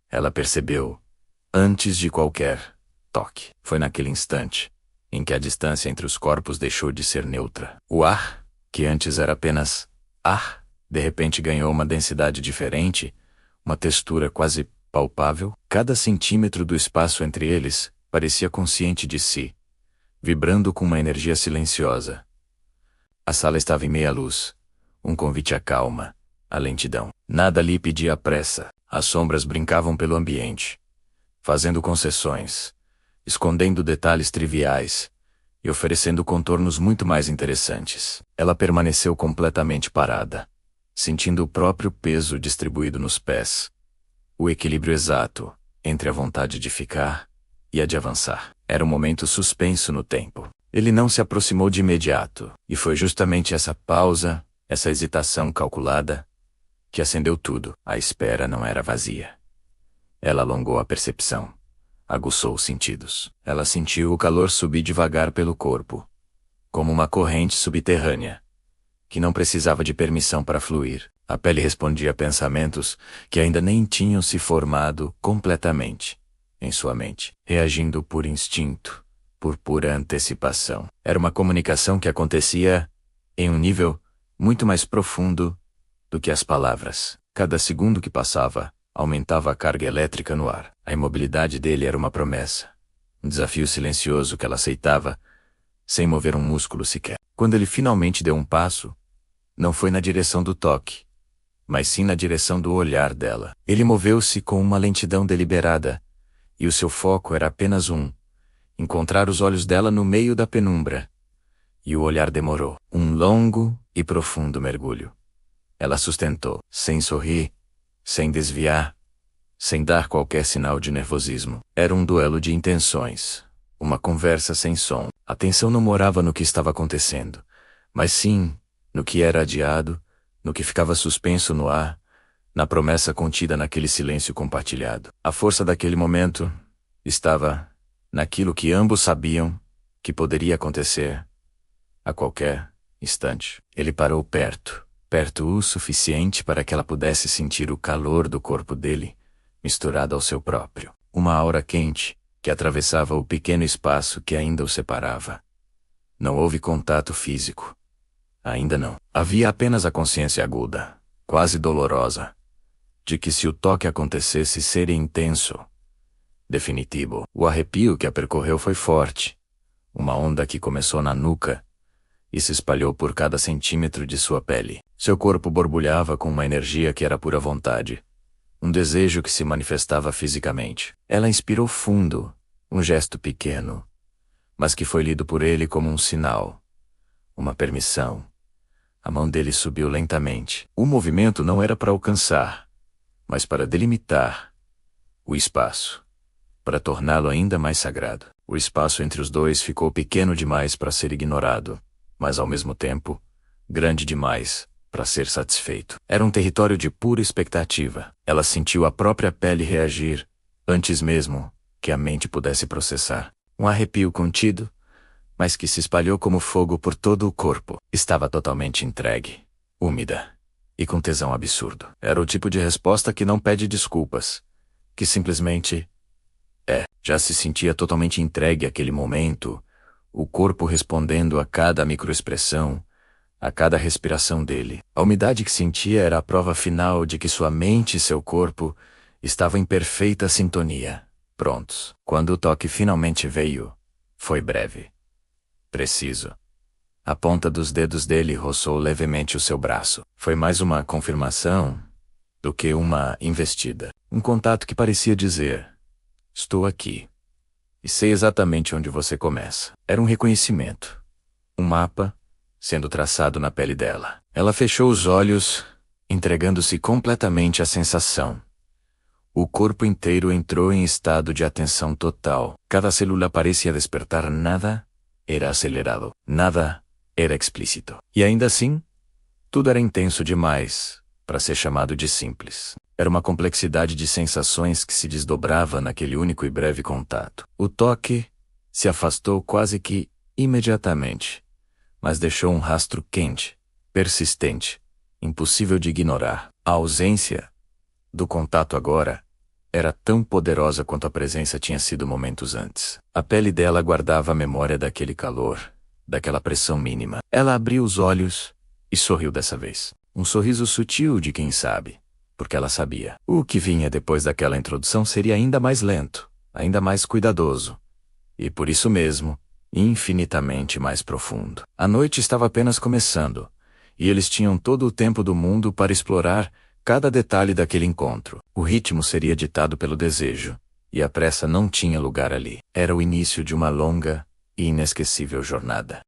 Ela percebeu, antes de qualquer toque. Foi naquele instante em que a distância entre os corpos deixou de ser neutra. O ar, que antes era apenas ar, de repente ganhou uma densidade diferente, uma textura quase palpável. Cada centímetro do espaço entre eles parecia consciente de si, vibrando com uma energia silenciosa. A sala estava em meia luz, um convite à calma, à lentidão. Nada lhe pedia pressa. As sombras brincavam pelo ambiente, fazendo concessões, escondendo detalhes triviais e oferecendo contornos muito mais interessantes. Ela permaneceu completamente parada, sentindo o próprio peso distribuído nos pés, o equilíbrio exato entre a vontade de ficar e a de avançar. Era um momento suspenso no tempo. Ele não se aproximou de imediato, e foi justamente essa pausa, essa hesitação calculada, que acendeu tudo. A espera não era vazia. Ela alongou a percepção, aguçou os sentidos. Ela sentiu o calor subir devagar pelo corpo, como uma corrente subterrânea, que não precisava de permissão para fluir. A pele respondia a pensamentos que ainda nem tinham se formado completamente em sua mente, reagindo por instinto, por pura antecipação. Era uma comunicação que acontecia em um nível muito mais profundo do que as palavras. Cada segundo que passava, aumentava a carga elétrica no ar. A imobilidade dele era uma promessa, um desafio silencioso que ela aceitava, sem mover um músculo sequer. Quando ele finalmente deu um passo, não foi na direção do toque, mas sim na direção do olhar dela. Ele moveu-se com uma lentidão deliberada, e o seu foco era apenas encontrar os olhos dela no meio da penumbra. E o olhar demorou. Um longo e profundo mergulho. Ela sustentou, sem sorrir, sem desviar, sem dar qualquer sinal de nervosismo. Era um duelo de intenções, uma conversa sem som. A tensão não morava no que estava acontecendo, mas sim no que era adiado, no que ficava suspenso no ar, na promessa contida naquele silêncio compartilhado. A força daquele momento estava naquilo que ambos sabiam que poderia acontecer a qualquer instante. Ele parou perto o suficiente para que ela pudesse sentir o calor do corpo dele, misturado ao seu próprio. Uma aura quente, que atravessava o pequeno espaço que ainda o separava. Não houve contato físico. Ainda não. Havia apenas a consciência aguda, quase dolorosa, de que se o toque acontecesse seria intenso, definitivo. O arrepio que a percorreu foi forte, uma onda que começou na nuca e se espalhou por cada centímetro de sua pele. Seu corpo borbulhava com uma energia que era pura vontade, um desejo que se manifestava fisicamente. Ela inspirou fundo, um gesto pequeno, mas que foi lido por ele como um sinal, uma permissão. A mão dele subiu lentamente. O movimento não era para alcançar, mas para delimitar o espaço, para torná-lo ainda mais sagrado. O espaço entre os dois ficou pequeno demais para ser ignorado, mas ao mesmo tempo, grande demais para ser satisfeito. Era um território de pura expectativa. Ela sentiu a própria pele reagir, antes mesmo que a mente pudesse processar. Um arrepio contido, mas que se espalhou como fogo por todo o corpo. Estava totalmente entregue, úmida e com tesão absurdo. Era o tipo de resposta que não pede desculpas, que simplesmente já se sentia totalmente entregue àquele momento, o corpo respondendo a cada microexpressão, a cada respiração dele. A umidade que sentia era a prova final de que sua mente e seu corpo estavam em perfeita sintonia, prontos. Quando o toque finalmente veio, foi breve, preciso. A ponta dos dedos dele roçou levemente o seu braço. Foi mais uma confirmação do que uma investida. Um contato que parecia dizer: estou aqui. E sei exatamente onde você começa. Era um reconhecimento. Um mapa sendo traçado na pele dela. Ela fechou os olhos, entregando-se completamente à sensação. O corpo inteiro entrou em estado de atenção total. Cada célula parecia despertar. Nada era acelerado. Nada era explícito. E ainda assim, tudo era intenso demais para ser chamado de simples. Era uma complexidade de sensações que se desdobrava naquele único e breve contato. O toque se afastou quase que imediatamente, mas deixou um rastro quente, persistente, impossível de ignorar. A ausência do contato agora era tão poderosa quanto a presença tinha sido momentos antes. A pele dela guardava a memória daquele calor, daquela pressão mínima. Ela abriu os olhos e sorriu dessa vez. Um sorriso sutil de quem sabe, porque ela sabia. O que vinha depois daquela introdução seria ainda mais lento, ainda mais cuidadoso. E por isso mesmo, infinitamente mais profundo. A noite estava apenas começando, e eles tinham todo o tempo do mundo para explorar cada detalhe daquele encontro. O ritmo seria ditado pelo desejo, e a pressa não tinha lugar ali. Era o início de uma longa e inesquecível jornada.